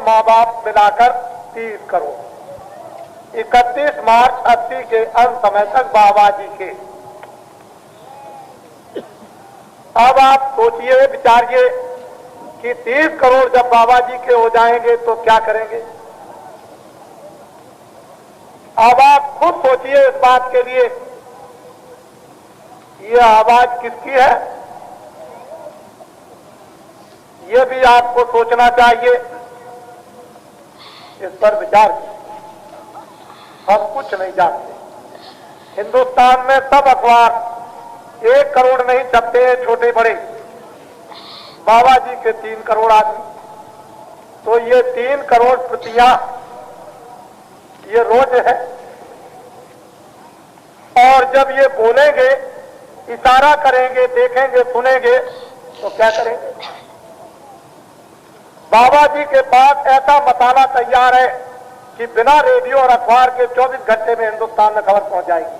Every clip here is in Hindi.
माँ बाप मिलाकर 30 करोड़। 31 मार्च 80 के अंत समय तक बाबा जी के। अब आप सोचिए, विचारिए कि 30 करोड़ जब बाबा जी के हो जाएंगे तो क्या करेंगे। अब आप खुद सोचिए इस बात के लिए, ये आवाज किसकी है, ये भी आपको सोचना चाहिए, इस पर विचार कीजिए। हम कुछ नहीं जानते। हिंदुस्तान में सब अखबार 1 करोड़ नहीं छपते हैं, छोटे बड़े। बाबा जी के 3 करोड़ आदमी, तो ये 3 करोड़ प्रतियां ये रोज है। और जब ये बोलेंगे, इशारा करेंगे, देखेंगे, सुनेंगे, तो क्या करेंगे। बाबा जी के पास ऐसा मसाला तैयार है कि बिना रेडियो और अखबार के 24 घंटे में हिंदुस्तान में खबर पहुंच जाएगी।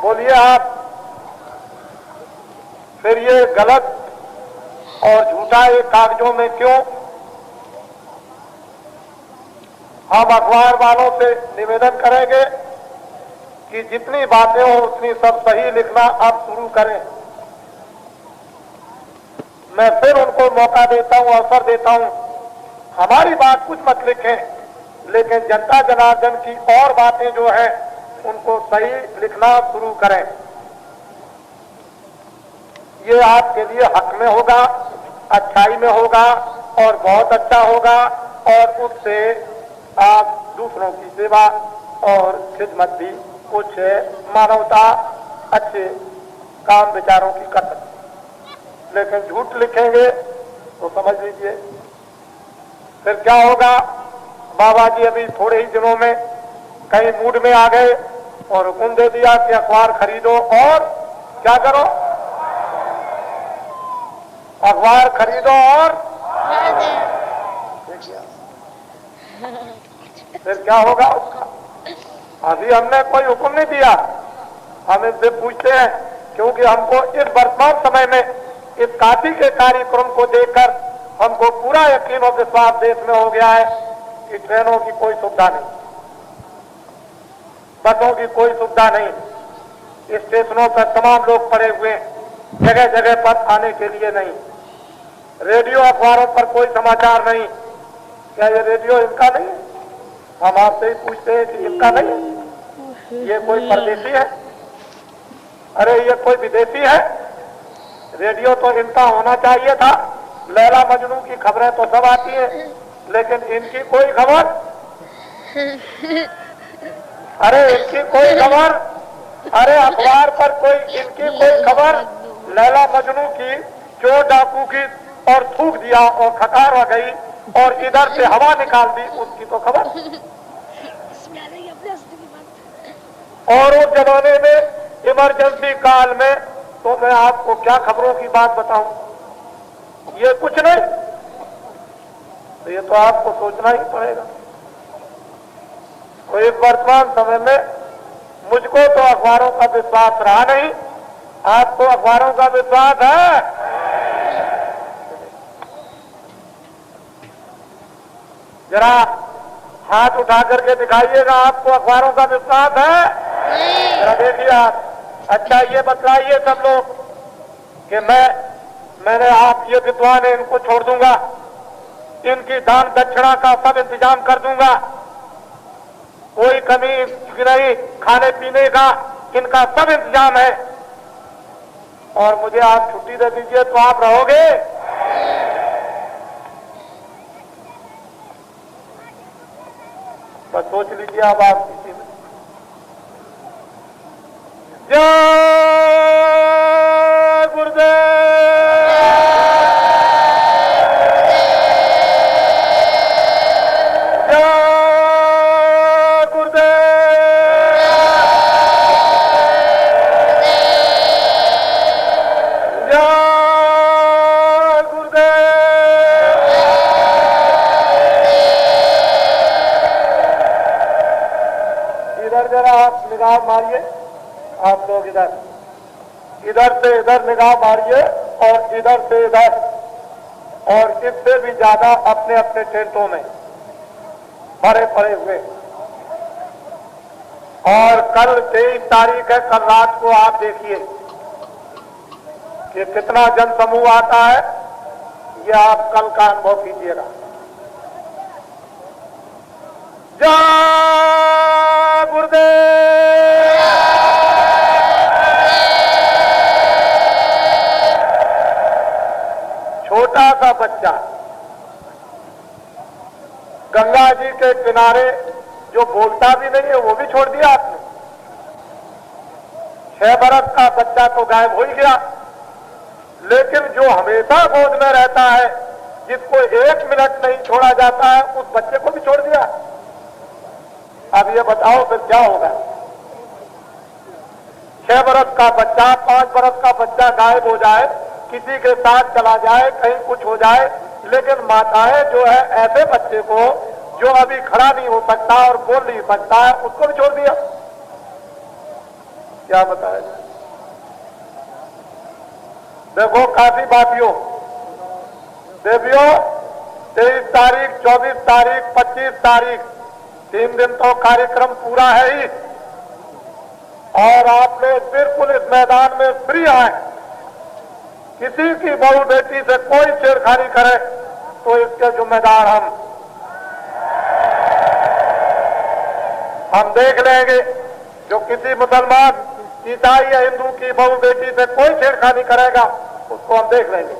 बोलिए आप, फिर ये गलत और झूठा ये कागजों में क्यों। हम अखबार वालों से निवेदन करेंगे कि जितनी बातें हो उतनी सब सही लिखना अब शुरू करें। मैं फिर उनको मौका देता हूं, अवसर देता हूं, हमारी बात कुछ मत लिखें, लेकिन जनता जनार्दन की और बातें जो हैं उनको सही लिखना शुरू करें। ये आपके लिए हक में होगा, अच्छाई में होगा और बहुत अच्छा होगा, और उससे आप दूसरों की सेवा और खिदमत भी, कुछ मानवता, अच्छे काम विचारों की कर सकते। लेकिन झूठ लिखेंगे तो समझ लीजिए फिर क्या होगा। बाबा जी अभी थोड़े ही दिनों में कई मूड में आ गए और हुक्म दे दिया कि अखबार खरीदो और क्या करो, अखबार खरीदो और फिर क्या होगा उसका। अभी हमने कोई हुक्म नहीं दिया, हम इनसे पूछते हैं, क्योंकि हमको इस वर्तमान समय में इस काशी के कार्यक्रम को देखकर हमको पूरा यकीन और विश्वास देश में हो गया है कि ट्रेनों की कोई सुविधा नहीं, बसों की कोई सुविधा नहीं, स्टेशनों पर तमाम लोग पड़े हुए, जगह जगह पर आने के लिए नहीं, रेडियो अखबारों पर कोई समाचार नहीं। क्या ये रेडियो इनका नहीं है? हम आपसे ही पूछते हैं कि इनका नहीं है? ये कोई परदेशी है? अरे ये कोई विदेशी है? रेडियो तो इनका होना चाहिए था। लैला मजनू की खबरें तो सब आती हैं, लेकिन इनकी कोई खबर, अरे इनकी कोई खबर, अरे अखबार पर कोई इनकी कोई खबर, लैला मजनू की चोर डाकू की, और थूक दिया और खकार आ गई और इधर से हवा निकाल दी, उसकी तो खबर। और उस जमाने में इमरजेंसी काल में तो मैं आपको क्या खबरों की बात बताऊं, ये कुछ नहीं। तो ये तो आपको सोचना ही पड़ेगा। तो इस वर्तमान समय में मुझको तो अखबारों का विश्वास रहा नहीं, आपको अखबारों का विश्वास है? जरा हाथ उठा करके दिखाइएगा, आपको अखबारों का विश्वास है? जरा देखिए आप। अच्छा ये बतलाइए सब लोग कि मैंने आप ये विद्वान है, इनको छोड़ दूंगा, इनकी दान दक्षिणा का सब इंतजाम कर दूंगा, कोई कमी नहीं, खाने पीने का इनका सब इंतजाम है, और मुझे आप छुट्टी दे दीजिए तो आप रहोगे? बस सोच लीजिए अब आप किसी में। जय गुरुदेव, जय गुरुदेव, जय गुरुदेव। इधर जरा आप निगाह मारिए, आप लोग इधर से इधर निगाह मारिए और इधर से इधर। और इससे भी ज्यादा अपने अपने टेंटों में भरे पड़े हुए। और कल 23 तारीख है, कल रात को आप देखिए कि कितना जनसमूह आता है, ये आप कल का अनुभव कीजिएगा। जय गुरुदेव। छोटा सा बच्चा गंगा जी के किनारे जो बोलता भी नहीं है वो भी छोड़ दिया आपने। 6 बरस का बच्चा तो गायब हो ही गया, लेकिन जो हमेशा गोद में रहता है, जिसको 1 मिनट नहीं छोड़ा जाता है, उस बच्चे को भी छोड़ दिया। अब ये बताओ फिर क्या होगा। 6 बरस का बच्चा, 5 बरस का बच्चा गायब हो जाए, किसी के साथ चला जाए, कहीं कुछ हो जाए, लेकिन माताएं जो है ऐसे बच्चे को जो अभी खड़ा नहीं हो सकता और बोल नहीं सकता है, उसको भी छोड़ दिया। क्या बताया? देखो काफी बातियों देवियों, 23 तारीख, 24 तारीख, 25 तारीख, 3 दिन तो कार्यक्रम पूरा है ही। और आप लोग बिल्कुल इस मैदान में फ्री आए। किसी की बहू बेटी से कोई छेड़खानी करे तो इसके जिम्मेदार हम देख लेंगे। जो किसी मुसलमान, ईसाई या हिंदू की बहू बेटी से कोई छेड़खानी करेगा उसको हम देख लेंगे।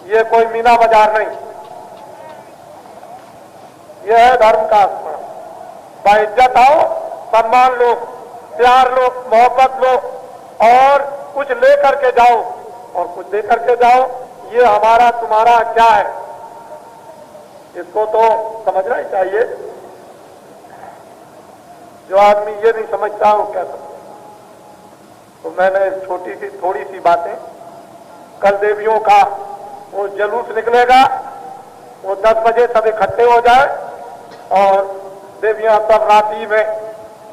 ये कोई मीना बाजार नहीं, यह है धर्म का आसमान। बाइज्जत आओ, सम्मान लो, प्यार लो, मोहब्बत लो और कुछ लेकर के जाओ और कुछ दे करके जाओ। ये हमारा तुम्हारा क्या है, इसको तो समझना ही चाहिए। जो आदमी ये नहीं समझता वो क्या समझता। तो मैंने छोटी सी थोड़ी सी बातें, कल देवियों का वो जुलूस निकलेगा, वो 10 बजे सब इकट्ठे हो जाए और देवियां सब रात्रि में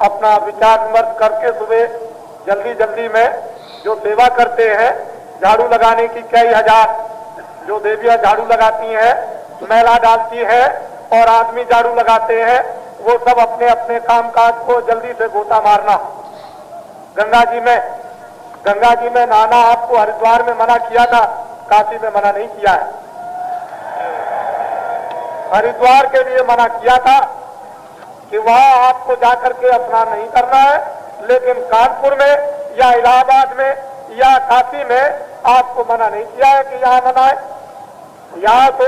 अपना विचार विमर्श करके सुबह जल्दी जल्दी में जो सेवा करते हैं, झाड़ू लगाने की कई हजार जो देवियां झाड़ू लगाती हैं, मैला डालती है और आदमी झाड़ू लगाते हैं, वो सब अपने अपने कामकाज को जल्दी से गोता मारना। गंगा जी में नहाना आपको हरिद्वार में मना किया था, काशी में मना नहीं किया है। हरिद्वार के लिए मना किया था कि वहां आपको जाकर के स्नान नहीं करना है, लेकिन कानपुर में या इलाहाबाद में या काशी में आपको मना नहीं किया है कि यहां नहाए। यहां तो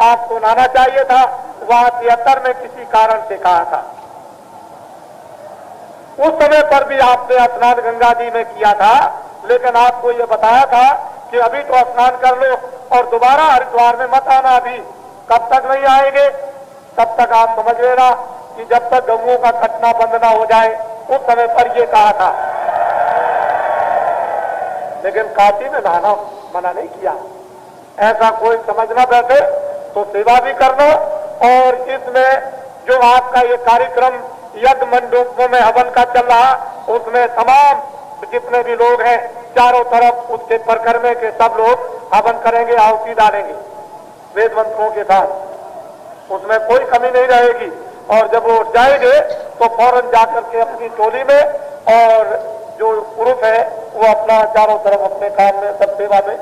आपको नहाना चाहिए था, वहां 73 में किसी कारण से कहा था। उस समय पर भी आपने स्नान गंगा जी में किया था, लेकिन आपको ये बताया था कि अभी तो स्नान कर लो और दोबारा हरिद्वार में मत आना। अभी कब तक नहीं आएंगे, तब तक आप समझ लेना कि जब तक गऊओं का कटना बंद ना हो जाए, उस समय पर ये कहा था। लेकिन काशी में नहाना मना नहीं किया। ऐसा कोई समझ ना बैठे तो सेवा भी करना। और इसमें जो आपका ये कार्यक्रम यज्ञ मंडपों में हवन का चल रहा, उसमें तमाम जितने भी लोग हैं चारों तरफ उसके परिक्रमा के सब लोग हवन करेंगे, आहुति डालेंगे वेद मंत्रों के साथ। उसमें कोई कमी नहीं रहेगी। और जब वो उठ जाएंगे तो फौरन जाकर के अपनी टोली में, और जो पुरुष है वो अपना चारों तरफ अपने काम में सब सेवा में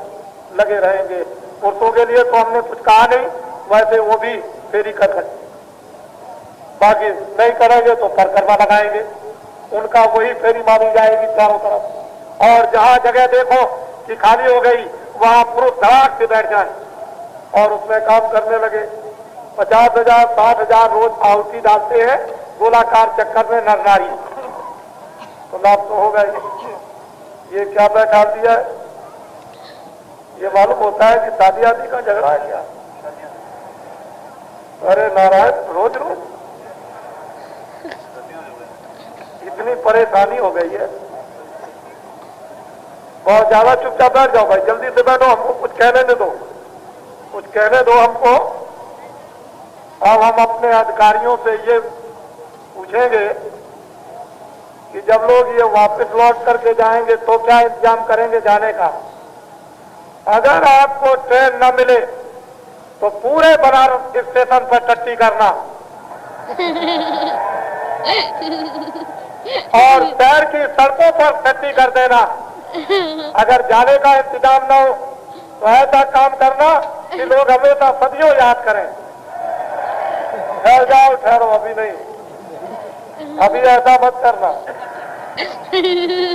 लगे रहेंगे। पुरुषों के लिए तो हमने कुछ कहा नहीं, वैसे वो भी फेरी कर सकते, बाकी नहीं करेंगे तो परिक्रमा लगाएंगे, उनका वही फेरी मानी जाएगी चारों तरफ। और जहां जगह देखो कि खाली हो गई, वहां पुरुष धड़ाक से बैठ जाए और उसमें काम करने लगे। 50,000 60,000 रोज आहुति डालते हैं गोलाकार चक्कर में नर नारी। तो लाभ तो होगा ही। ये क्या बैठा दिया है, ये मालूम होता है कि शादी आदि का झगड़ा है क्या? अरे नारायण, रोज रोज इतनी परेशानी हो गई है, बहुत ज्यादा। चुपचाप बैठ जाओ भाई, जल्दी से बैठो, हमको कुछ कहने दे दो, कुछ कहने दो हमको। अब हम अपने अधिकारियों से ये पूछेंगे कि जब लोग ये वापस लौट करके जाएंगे तो क्या इंतजाम करेंगे जाने का। अगर आपको ट्रेन न मिले तो पूरे बनारस स्टेशन पर टट्टी करना और शहर की सड़कों पर टट्टी कर देना। अगर जाने का इंतजाम न हो तो ऐसा काम करना कि लोग हमेशा सदियों याद करें। ठहर जाओ, ठहरो, अभी नहीं, अभी ऐसा मत करना,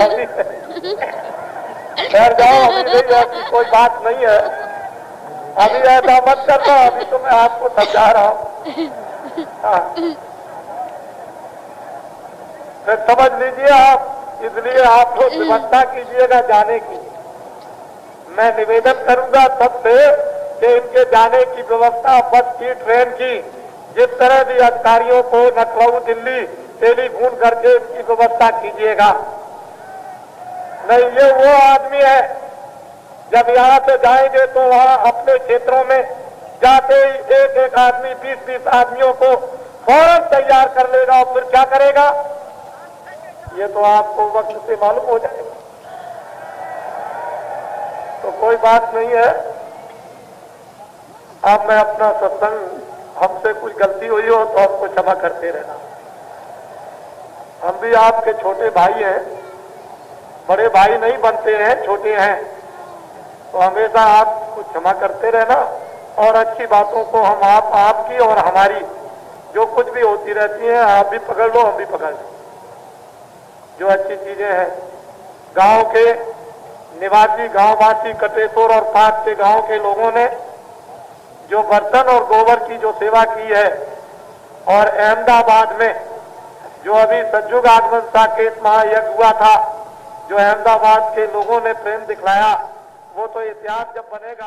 अभी ठहर जाओ, अभी नहीं, ऐसी कोई बात नहीं है, अभी ऐसा मत करना, अभी तो मैं आपको समझा रहा हूँ। फिर समझ लीजिए आप, इसलिए आप लोग व्यवस्था कीजिएगा जाने की। मैं निवेदन करूंगा सबसे कि इनके जाने की व्यवस्था, बस की, ट्रेन की, जिस तरह भी अधिकारियों को लखनऊ, दिल्ली टेलीफोन करके इनकी व्यवस्था कीजिएगा। नहीं, ये वो आदमी है, जब यहाँ से जाएंगे तो वहाँ अपने क्षेत्रों में जाते ही एक एक आदमी 20-20 आदमियों को फौरन तैयार कर लेगा और फिर क्या करेगा, ये तो आपको वक्त से मालूम हो जाएगा। तो कोई बात नहीं है। अब मैं अपना सत्संग, हमसे कुछ गलती हुई हो तो आपको क्षमा करते रहना। हम भी आपके छोटे भाई हैं, बड़े भाई नहीं बनते हैं, छोटे हैं, तो हमेशा आपको क्षमा करते रहना और अच्छी बातों को हम आपकी और हमारी जो कुछ भी होती रहती हैं, आप भी पकड़ लो, हम भी पकड़ लो। जो अच्छी चीजें हैं, गांव के निवासी, गांववासी, कटेश्वर और पास के गांव के लोगों ने जो बर्तन और गोबर की जो सेवा की है, और अहमदाबाद में जो अभी सज्जुग आगमन साकेत महायज्ञ हुआ था, जो अहमदाबाद के लोगों ने प्रेम दिखलाया, वो तो इतिहास जब बनेगा